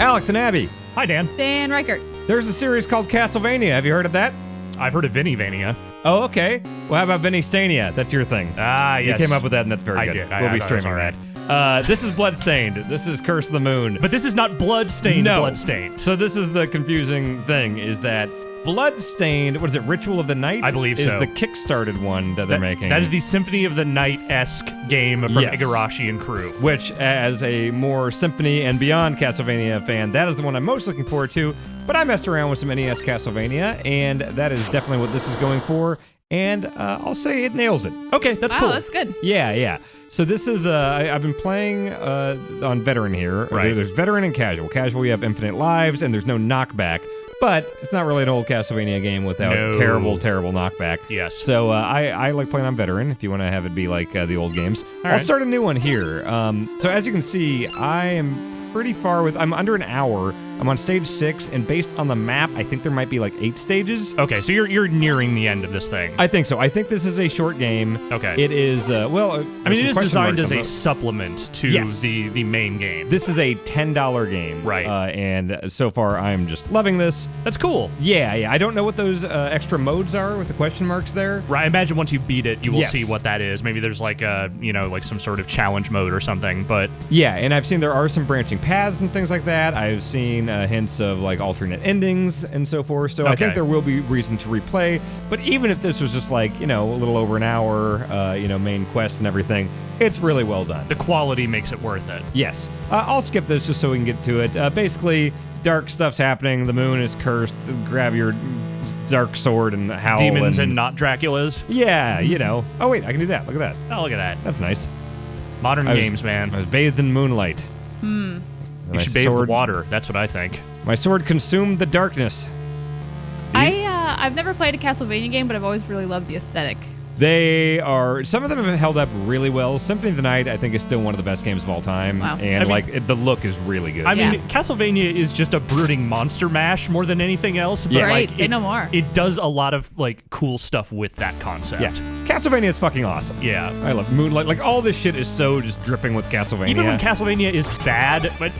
Alex and Abby. Hi, Dan. Dan Reichert. There's a series called Castlevania. Have you heard of that? I've heard of Vinny-Vania. Oh, okay. Well, how about Vinny-Stania? That's your thing. Ah, yes. You came up with that, and that's very I good. did. We'll I be thought it was streaming all that. This is Bloodstained. This is Curse of the Moon. But this is not Bloodstained. No. Bloodstained. So this is the confusing thing, is that Bloodstained, what is it, Ritual of the Night? I believe is so. the kickstarted one that they're making. That is the Symphony of the Night-esque game from Yes. Igarashi and crew. Which, as a more Symphony and beyond Castlevania fan, that is the one I'm most looking forward to. But I messed around with some NES Castlevania, and that is definitely what this is going for. And I'll say it nails it. Okay, that's cool. Wow, that's good. Yeah. So this is, I've been playing on Veteran here. Right. There's Veteran and Casual. Casual, you have infinite lives, and there's no knockback. But it's not really an old Castlevania game without terrible knockback. Yes. So I like playing on Veteran, if you want to have it be like the old games. I'll start a new one here. So as you can see, I am pretty far I'm under an hour. I'm on stage 6, and based on the map, I think there might be like 8 stages. Okay, so you're nearing the end of this thing. I think so. I think this is a short game. Okay. It is, I mean, it is designed as a supplement to Yes. the main game. This is a $10 game. Right. And so far, I'm just loving this. That's cool. Yeah. I don't know what those extra modes are with the question marks there. Right, I imagine once you beat it, you will Yes. see what that is. Maybe there's like like some sort of challenge mode or something, but... Yeah, and I've seen there are some branching paths and things like that. I've seen hints of like alternate endings and so forth. So I think there will be reason to replay. But even if this was just like, a little over an hour, main quest and everything, it's really well done. The quality makes it worth it. Yes. I'll skip this just so we can get to it. Basically, dark stuff's happening. The moon is cursed. Grab your dark sword and howl. Demons and not Draculas. Yeah, Oh, wait, I can do that. Look at that. Oh, look at that. That's nice. Modern games, I man. was bathed in moonlight. You should bathe with water. That's what I think. My sword consumed the darkness. I've never played a Castlevania game, but I've always really loved the aesthetic. Some of them have held up really well. Symphony of the Night, I think, is still one of the best games of all time. Wow. And, the look is really good. I mean, Castlevania is just a brooding monster mash more than anything else. But, Right, say no more. It does a lot of, cool stuff with that concept. Yeah. Castlevania is fucking awesome. Yeah. I love Moonlight. All this shit is so just dripping with Castlevania. Even when Castlevania is bad, but...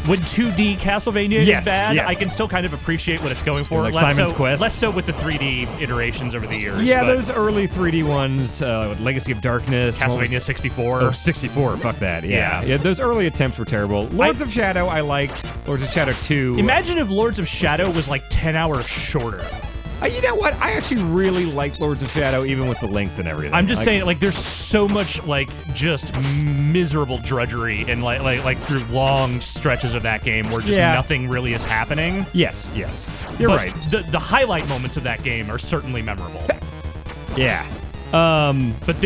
when 2D Castlevania is bad, yes. I can still kind of appreciate what it's going for. Like Simon's Quest? Less so with the 3D iterations over the years. Yeah, but those early 3D ones, Legacy of Darkness. Castlevania 64. Oh, 64, fuck that, yeah. Those early attempts were terrible. Lords of Shadow, I liked. Lords of Shadow 2. Imagine if Lords of Shadow was 10 hours shorter. You know what? I actually really liked Lords of Shadow, even with the length and everything. I'm just saying, there's so much, just miserable drudgery and, through long stretches of that game where just nothing really is happening. Yes. You're right. The highlight moments of that game are certainly memorable. Yeah. But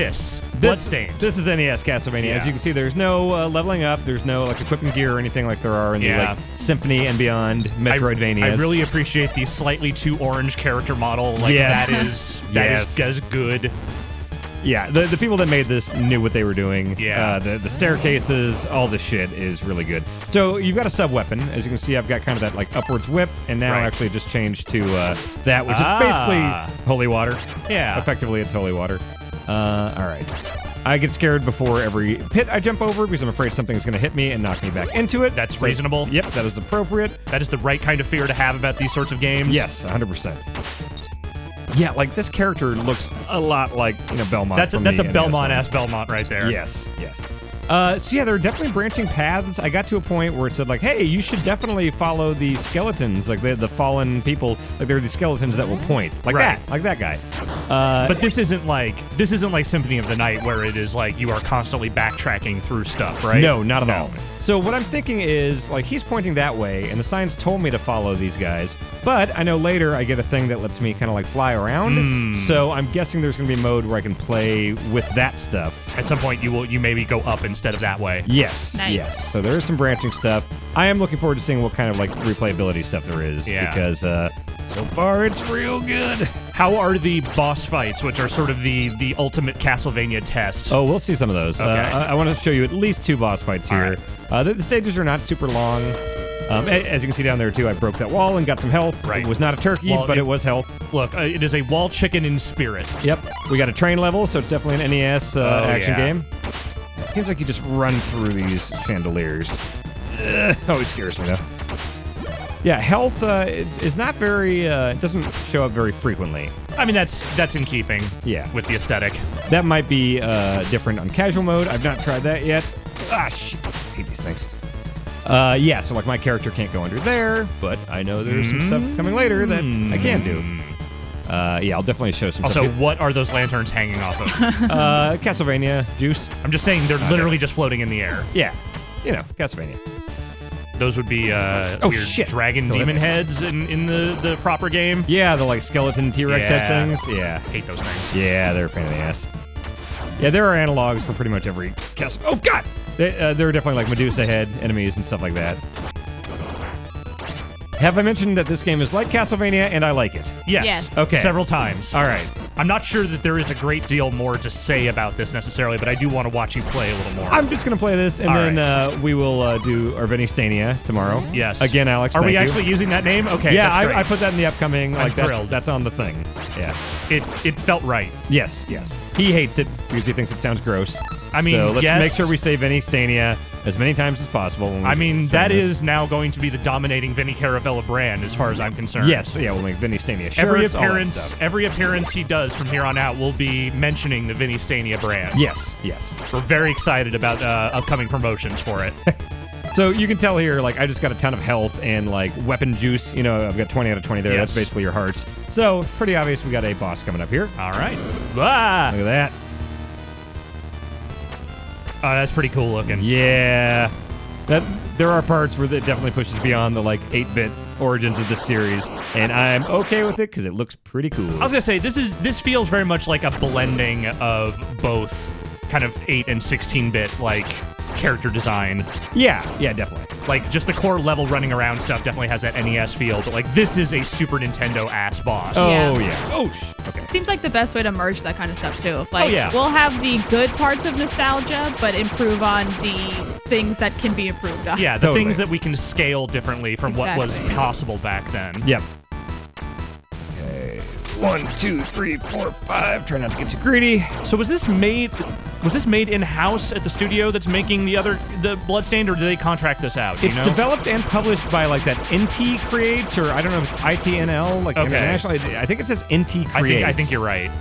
Bloodstained. This is NES Castlevania. Yeah. As you can see, there's no leveling up. There's no equipping gear or anything like there are in the Symphony and beyond Metroidvanias. I really appreciate the slightly too orange character model. That is good. Yeah, the people that made this knew what they were doing. Yeah. The staircases, all this shit is really good. So you've got a sub-weapon. As you can see, I've got kind of that upwards whip, and now actually just changed to that, which is basically holy water. Yeah. Effectively, it's holy water. All right. I get scared before every pit I jump over because I'm afraid something's going to hit me and knock me back into it. That's reasonable. Yep, that is appropriate. That is the right kind of fear to have about these sorts of games. Yes, 100%. Yeah, this character looks a lot like Belmont. That's a Belmont-ass Belmont right there. Yes. So there are definitely branching paths. I got to a point where it said hey, you should definitely follow the skeletons, the fallen people. There are these skeletons that will point that guy. But this isn't like Symphony of the Night where it is you are constantly backtracking through stuff, right? No, not at all. So what I'm thinking is he's pointing that way, and the signs told me to follow these guys. But I know later I get a thing that lets me kind of fly around. So I'm guessing there's going to be a mode where I can play with that stuff. At some point you maybe go up instead of that way. Yes. Nice. Yes. So there is some branching stuff. I am looking forward to seeing what kind of replayability stuff there is. Yeah. Because so far it's real good. How are the boss fights, which are sort of the ultimate Castlevania test? Oh, we'll see some of those. Okay. I want to show you at least 2 boss fights here. The stages are not super long. As you can see down there, too, I broke that wall and got some health. Right. It was not a turkey, but it was health. Look, it is a wall chicken in spirit. Yep. We got a train level, so it's definitely an NES action yeah. game. It seems like you just run through these chandeliers. Always scares me, though. Yeah, health is not very. It doesn't show up very frequently. I mean, that's in keeping. Yeah. With the aesthetic. That might be different on casual mode. I've not tried that yet. Ah, shit. I hate these things. Yeah, so like my character can't go under there, but I know there's some stuff coming later that I can do. Yeah, I'll definitely show some Also, stuff. what are those lanterns hanging off of? Castlevania juice. I'm just saying they're literally just floating in the air. Yeah, Castlevania. Those would be weird dragon demon heads in the proper game. Yeah, the like skeleton T-Rex head things. Yeah. Hate those things. Yeah, they're a pain in the ass. Yeah, there are analogs for pretty much every Castle. Oh, God! There are definitely like Medusa head enemies and stuff like that. Have I mentioned that this game is like Castlevania and I like it? Yes. Okay. Several times. All right. I'm not sure that there is a great deal more to say about this necessarily, but I do want to watch you play a little more. I'm just going to play this, and then we will do our Vinny tomorrow. Yes. Again, Alex, Are we thank actually using that name? Okay, Yeah, that's great. I put that in the upcoming. I'm thrilled. That's on the thing. Yeah. It felt right. Yes. He hates it because he thinks it sounds gross. I mean, so let's yes. make sure we say Vinny as many times as possible. When we I mean, that this. is now going to be the dominating Vinny Caravella brand as far as I'm concerned. Yes, yeah, we'll make Vinny shirts, all that stuff. Every appearance he does from here on out will be mentioning the Vinny brand. Yes. We're very excited about upcoming promotions for it. So you can tell here, like, I just got a ton of health and, like, weapon juice. You know, I've got 20 out of 20 there. Yes. That's basically your hearts. So, pretty obvious we got a boss coming up here. All right. Ah! Look at that. Oh, that's pretty cool looking. Yeah. There are parts where it definitely pushes beyond the, like, 8-bit origins of this series, and I'm okay with it because it looks pretty cool. I was going to say, this feels very much like a blending of both kind of 8 and 16-bit, like, character design. Yeah, definitely. Like, just the core level running around stuff definitely has that NES feel, but, like, this is a Super Nintendo ass boss. Oh, yeah. Oh, okay. Seems like the best way to merge that kind of stuff, too. If, like, we'll have the good parts of nostalgia, but improve on the things that can be improved on. Yeah, the things that we can scale differently from what was possible back then. Yep. Okay. 1, 2, 3, 4, 5. Try not to get too greedy. So was this made in-house at the studio that's making the Bloodstained, or do they contract this out? It's developed and published by like that NT Creates, or I don't know if it's ITNL, like international. I think it says NT Creates. I think you're right.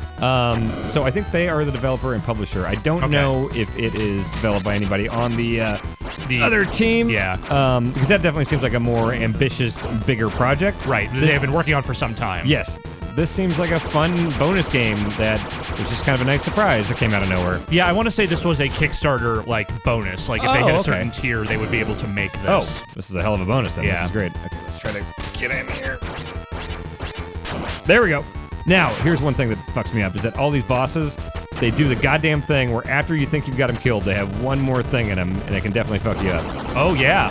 So I think they are the developer and publisher. I don't know if it is developed by anybody on the other team. Yeah. Because that definitely seems like a more ambitious, bigger project. Right. They've been working on for some time. Yes. This seems like a fun bonus game that was just kind of a nice surprise that came out of nowhere. Yeah, I want to say this was a Kickstarter like bonus. Like if they hit a certain tier, they would be able to make this. Oh, this is a hell of a bonus then. Yeah. This is great. Okay, let's try to get in here. There we go. Now, here's one thing that fucks me up, is that all these bosses, they do the goddamn thing where after you think you've got them killed, they have one more thing in them, and it can definitely fuck you up. Oh, yeah.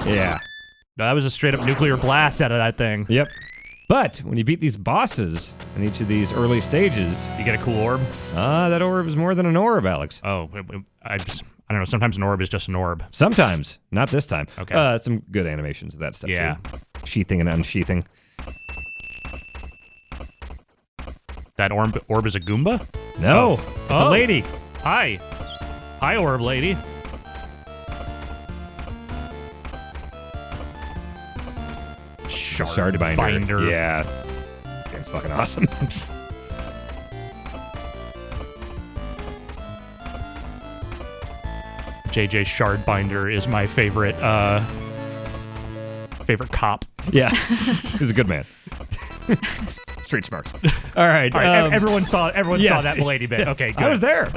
Yeah. That was a straight-up nuclear blast out of that thing. Yep. But when you beat these bosses in each of these early stages, you get a cool orb. That orb is more than an orb, Alex. Oh, I don't know. Sometimes an orb is just an orb. Sometimes, not this time. Okay. Some good animations of that stuff too. Sheathing and unsheathing. That orb is a Goomba? No, it's a lady. Hi, orb lady. Shard binder. Yeah. That's fucking awesome. JJ Shardbinder is my favorite cop. Yeah. He's a good man. Street smarts. All right. Everyone saw that lady bit. Okay, good. I was there.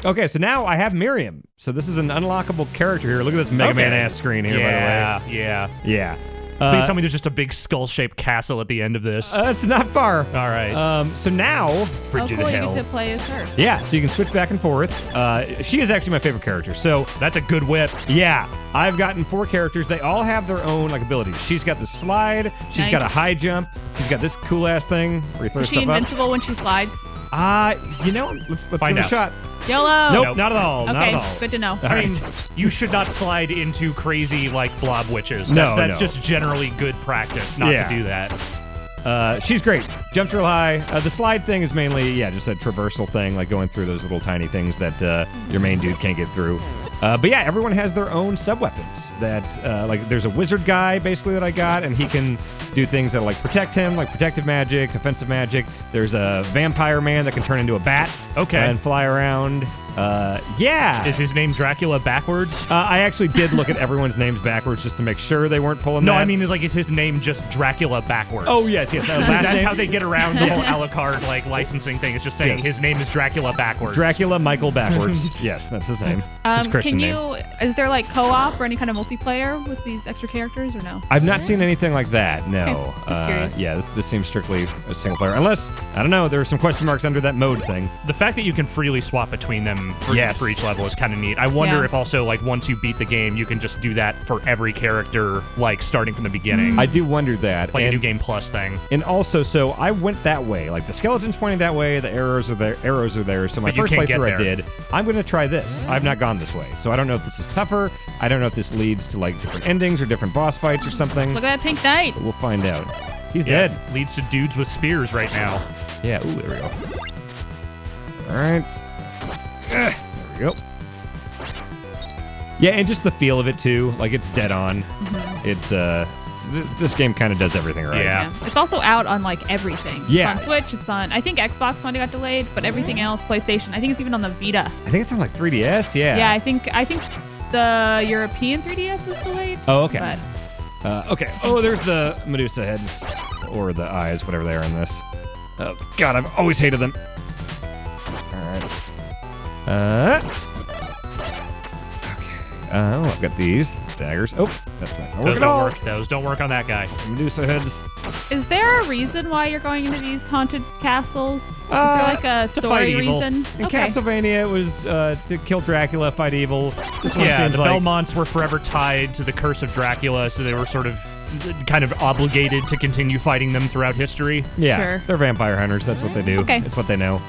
Okay, so now I have Miriam. So this is an unlockable character here. Look at this Mega Man ass screen here, by the way. Yeah. Please tell me there's just a big skull-shaped castle at the end of this. It's not far. All right. So now, Frigid Hell. You get to play as her. Yeah, so you can switch back and forth. She is actually my favorite character. So that's a good whip. Yeah. I've gotten 4 characters. They all have their own like abilities. She's got the slide. She's got a high jump. She's got this cool ass thing where you throw stuff up. Is she invincible when she slides? Let's find give out. a shot. YOLO. Nope, not at all. Okay, not at all. good to know. I mean, you should not slide into crazy like blob witches. That's just generally good practice not to do that. She's great. Jumps real high. The slide thing is mainly just a traversal thing, like going through those little tiny things that your main dude can't get through. But yeah, everyone has their own sub-weapons that, like, there's a wizard guy, basically, that I got, and he can do things that, like, protect him, like protective magic, offensive magic. There's a vampire man that can turn into a bat and fly around. Yeah. Is his name Dracula backwards? I actually did look at everyone's names backwards just to make sure they weren't pulling that. No, I mean, is his name just Dracula backwards? Oh, yes. That's how they get around the whole a la carte, like, licensing thing. It's just saying his name is Dracula backwards. Dracula Michael backwards. Yes, that's his name. His Christian name. Is there, like, co-op or any kind of multiplayer with these extra characters, or no? I've not seen anything like that, no. Okay, just curious. Yeah, this seems strictly a single player. Unless, I don't know, there are some question marks under that mode thing. The fact that you can freely swap between them for each level is kind of neat. I wonder if also, like, once you beat the game, you can just do that for every character, like, starting from the beginning. I do wonder that. Like a New Game Plus thing. And also, so I went that way. Like, the skeleton's pointing that way, the arrows are there. So my first playthrough I did, I'm going to try this. I've not gone this way. So I don't know if this is tougher. I don't know if this leads to, like, different endings or different boss fights or something. Look at that pink knight. But we'll find out. He's dead. Leads to dudes with spears right now. Yeah, ooh, there we go. All right. There we go. Yeah, and just the feel of it, too. Like, it's dead on. Mm-hmm. It's, this game kind of does everything right. Yeah. It's also out on, like, everything. Yeah. It's on Switch, it's on, I think Xbox might have got delayed, but everything else, PlayStation, I think it's even on the Vita. I think it's on, like, 3DS, yeah. Yeah, I think the European 3DS was delayed. Oh, okay. But okay. Oh, there's the Medusa heads. Or the eyes, whatever they are in this. Oh, God, I've always hated them. All right. Oh, I've got these daggers. Oh, that's not gonna work at all. Those don't work on that guy. Medusa heads. Is there a reason why you're going into these haunted castles? Is there like a story reason? In Castlevania, it was to kill Dracula, fight evil. This one the seems like Belmonts were forever tied to the curse of Dracula, so they were sort of kind of obligated to continue fighting them throughout history. Yeah, sure. They're vampire hunters. That's what they do. Okay. It's what they know.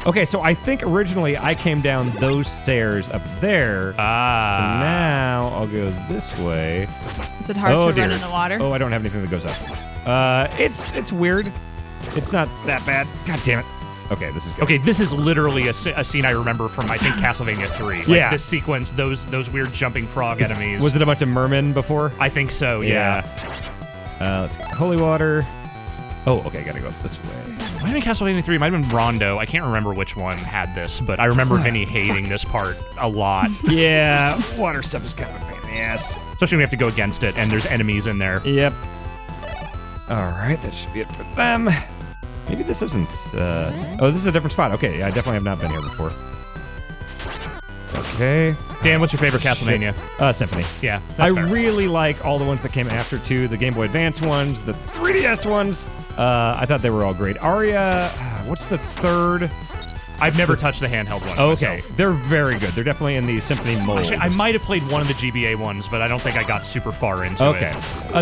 Okay, so I think originally I came down those stairs up there. So now I'll go this way. Is it hard to run in the water? Oh, I don't have anything that goes up. It's weird. It's not that bad. God damn it. Okay, this is good. Okay, this is literally a scene I remember from, I think, Castlevania 3. Like, yeah. This sequence, those weird jumping frog enemies. Was it a bunch of mermen before? I think so, yeah. Let's get holy water. Oh, okay, gotta go up this way. Might have been Castlevania 3, might have been Rondo. I can't remember which one had this, but I remember Vinny hating this part a lot. Yeah, water stuff is kind of a pain in the ass. Especially when we have to go against it, and there's enemies in there. Yep. All right, that should be it for them. Maybe this isn't... oh, this is a different spot. Okay, I definitely have not been here before. Okay. Dan, what's your favorite Castlevania? Symphony. Yeah, I fair. really like all the ones that came after, too. The Game Boy Advance ones, the 3DS ones. I thought they were all great. Aria, what's the third? I've never touched the handheld ones Okay, myself. they're very good. They're definitely in the Symphony mold. Actually, I might have played one of the GBA ones, but I don't think I got super far into it.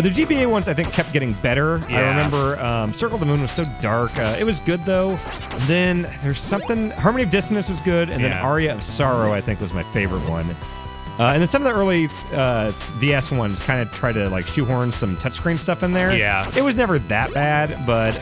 The GBA ones, I think, kept getting better. Yeah. I remember Circle of the Moon was so dark. It was good, though. Then there's something... Harmony of Dissonance was good, and then Aria of Sorrow, I think, was my favorite one. And then some of the early DS ones kind of try to like shoehorn some touchscreen stuff in there. Yeah. It was never that bad, but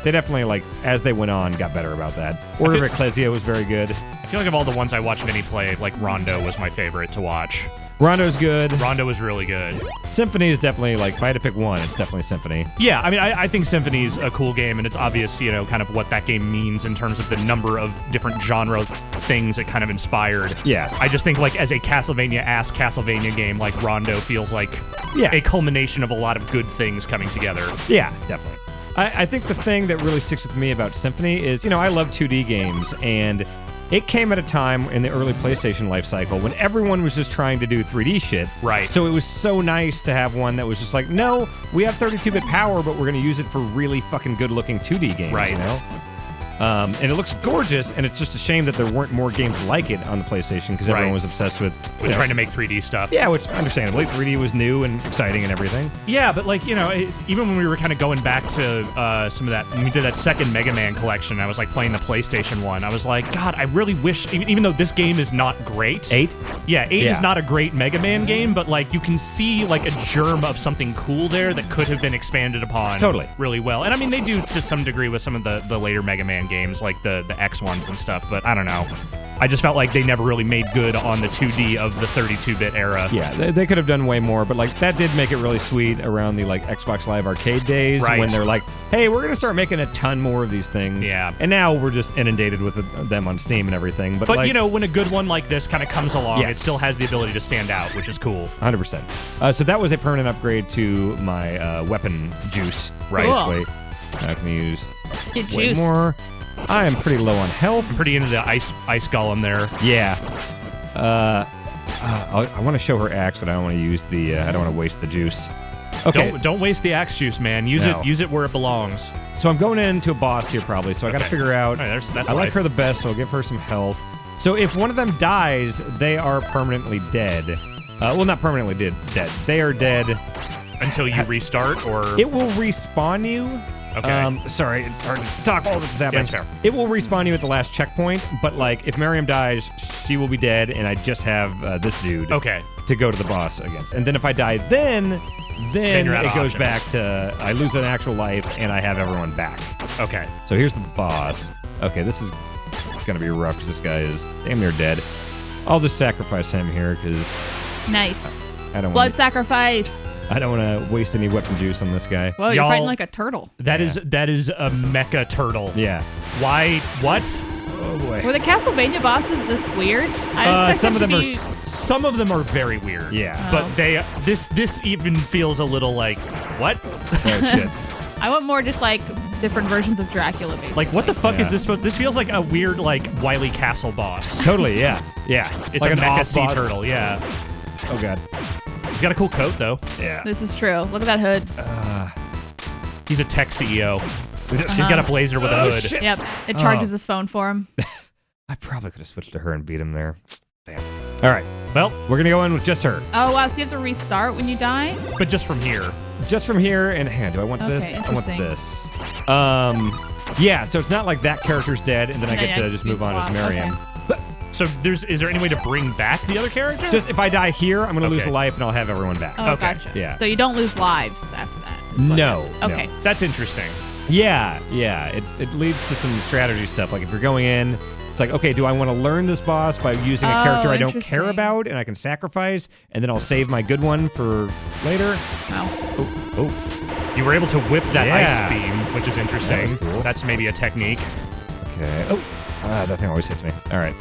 they definitely, like, as they went on, got better about that. Order of Ecclesia was very good. I feel like of all the ones I watched Vinny play, like Rondo was my favorite to watch. Rondo's good. Rondo was really good. Symphony is definitely, like, if I had to pick one, it's definitely Symphony. Yeah, I mean, I think Symphony's a cool game, and it's obvious, you know, kind of what that game means in terms of the number of different genre things it kind of inspired. Yeah. I just think, like, as a Castlevania-ass Castlevania game, like, Rondo feels like a culmination of a lot of good things coming together. Yeah, definitely. I think the thing that really sticks with me about Symphony is, you know, I love 2D games, and it came at a time in the early PlayStation life cycle when everyone was just trying to do 3D shit. Right. So it was so nice to have one that was just like, no, we have 32-bit power, but we're going to use it for really fucking good-looking 2D games, right. You know? And it looks gorgeous, and it's just a shame that there weren't more games like it on the PlayStation because everyone was obsessed with trying to make 3D stuff. Yeah, which understandably 3D was new and exciting and everything. Yeah, but like, you know, even when we were kind of going back to some of that, when we did that second Mega Man collection, I was like playing the PlayStation one. I was like, God, I really wish, even though this game is not great. 8? Yeah, 8 is not a great Mega Man game, but like you can see like a germ of something cool there that could have been expanded upon really well. And I mean, they do to some degree with some of the later Mega Man games, like the X ones and stuff, but I don't know. I just felt like they never really made good on the 2D of the 32-bit era. Yeah, they could have done way more, but like that did make it really sweet around the like Xbox Live Arcade days when they're like, hey, we're gonna start making a ton more of these things. Yeah. And now we're just inundated with them on Steam and everything. But like, you know, when a good one like this kind of comes along, it still has the ability to stand out, which is cool. 100%. So that was a permanent upgrade to my weapon juice, basically. I can use way more. I am pretty low on health. I'm pretty into the ice golem there. Yeah. I want to show her axe, but I don't want to use the. I don't want to waste the juice. Okay. Don't waste the axe juice, man. Use it where it belongs. So I'm going into a boss here probably. So I got to figure out. Right, that's I like her the best, so I'll give her some health. So if one of them dies, they are permanently dead. Well, not permanently dead. They are dead until you restart, or it will respawn you. Okay. Sorry, it's hard to talk while this is happening. Yeah, that's fair. It will respawn you at the last checkpoint, but like if Miriam dies, she will be dead, and I just have this dude to go to the boss against. And then if I die, then it goes back to I lose an actual life, and I have everyone back. Okay. So here's the boss. Okay, this is gonna be rough because this guy is damn near dead. I'll just sacrifice him here because nice. I don't Blood sacrifice. I don't want to waste any weapon juice on this guy. Well, you're fighting like a turtle. That is a mecha turtle. Yeah. Why? What? Oh boy. Were the Castlevania bosses this weird? I some of them are. Some of them are very weird. Yeah. But this even feels a little like what? Oh shit. I want more just like different versions of Dracula, basically. Like, what the fuck is this supposed? This feels like a weird like Wily Castle boss. Totally. Yeah. Yeah. It's like a mecha sea boss. turtle. Yeah. Oh god. He's got a cool coat though. Yeah. This is true. Look at that hood. He's a tech CEO. He's got a blazer with a hood. Shit. Yep. It charges his phone for him. I probably could have switched to her and beat him there. Damn. All right. Well, we're gonna go in with just her. Oh wow. So you have to restart when you die? But just from here. Just from here, and hey, do I want this? I want this. Yeah. So it's not like that character's dead, and then I get to just move on as Miriam. Okay. So is there any way to bring back the other character? Just if I die here, I'm gonna lose a life, and I'll have everyone back. Oh, gotcha. Yeah. So you don't lose lives after that. No. Okay. No. That's interesting. Yeah. It leads to some strategy stuff. Like if you're going in, it's like, okay, do I want to learn this boss by using a character I don't care about and I can sacrifice, and then I'll save my good one for later? Oh. You were able to whip that ice beam, which is interesting. That was cool. That's maybe a technique. Okay. Oh. That thing always hits me. All right.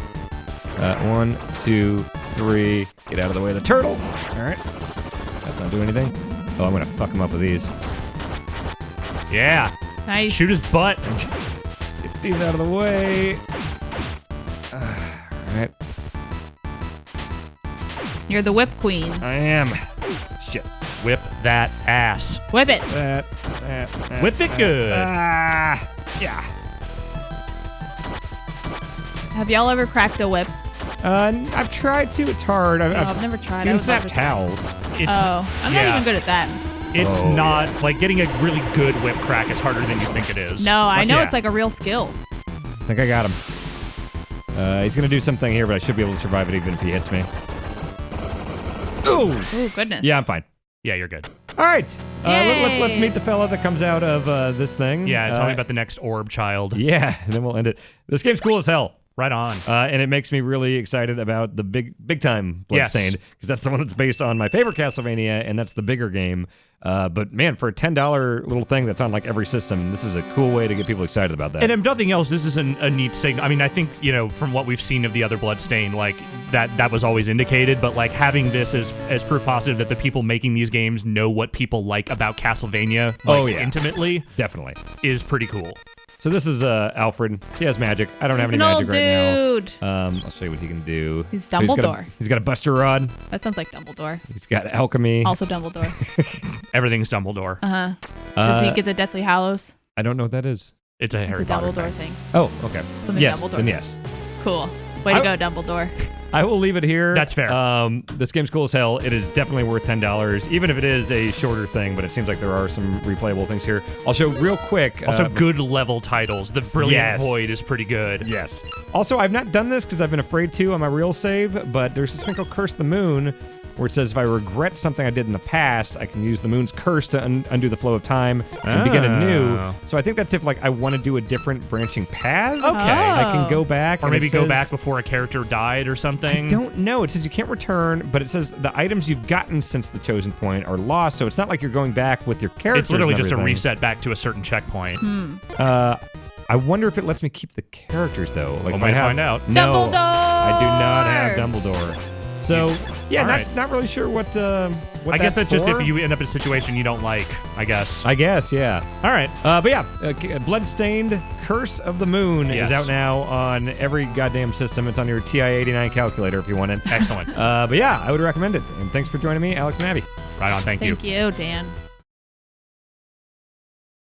1, 2, 3. Get out of the way of the turtle. All right. That's not doing anything. Oh, I'm going to fuck him up with these. Yeah. Nice. Shoot his butt. Get these out of the way. All right. You're the whip queen. I am. Shit. Whip that ass. Whip it. Whip it good. Yeah. Have y'all ever cracked a whip? I've tried to. It's hard. I've never tried. You can snap towels. I'm not even good at that. It's not like getting a really good whip crack is harder than you think it is. No, I know it's like a real skill. I think I got him. He's gonna do something here, but I should be able to survive it even if he hits me. Oh goodness. Yeah, I'm fine. Yeah, you're good. All right. Let's meet the fella that comes out of this thing. Yeah, tell me about the next orb child. Yeah, and then we'll end it. This game's cool as hell. Right on. And it makes me really excited about the big time Bloodstained, because that's the one that's based on my favorite Castlevania, and that's the bigger game. But man, for a $10 little thing that's on like every system, this is a cool way to get people excited about that. And if nothing else, this is a neat signal. I mean, I think, from what we've seen of the other Bloodstained, like that was always indicated, but like having this as proof positive that the people making these games know what people like about Castlevania intimately. Definitely. Is pretty cool. So this is Alfred. He has magic. I don't have any magic right now. I'll show you what he can do. He's Dumbledore. He's got a Buster Rod. That sounds like Dumbledore. He's got alchemy. Also Dumbledore. Everything's Dumbledore. Does he get the Deathly Hallows? I don't know what that is. It's a Harry Potter Dumbledore thing. Oh, okay. Something yes, Dumbledore then does. yes. Cool. Way to go, Dumbledore. I will leave it here. That's fair. This game's cool as hell. It is definitely worth $10, even if it is a shorter thing, but it seems like there are some replayable things here. I'll show real quick. Also, good level titles. The Brilliant Void is pretty good. Yes. Also, I've not done this because I've been afraid to on my real save, but there's this thing called Curse the Moon, where it says if I regret something I did in the past, I can use the moon's curse to undo the flow of time and begin anew. So I think that's if like I want to do a different branching path. Okay. I can go back. Or maybe go back before a character died or something. I don't know. It says you can't return, but it says the items you've gotten since the chosen point are lost, so it's not like you're going back with your characters. It's literally just a reset back to a certain checkpoint. I wonder if it lets me keep the characters, though. Like, we might find out. No, Dumbledore! I do not have Dumbledore. So, yeah, not really sure what I guess that's for. just if you end up in a situation you don't like, I guess. I guess, yeah. All right. But yeah, Bloodstained Curse of the Moon is out now on every goddamn system. It's on your TI-89 calculator if you want it. Excellent. But yeah, I would recommend it. And thanks for joining me, Alex and Abby. Right on, thank you. Thank you, Dan.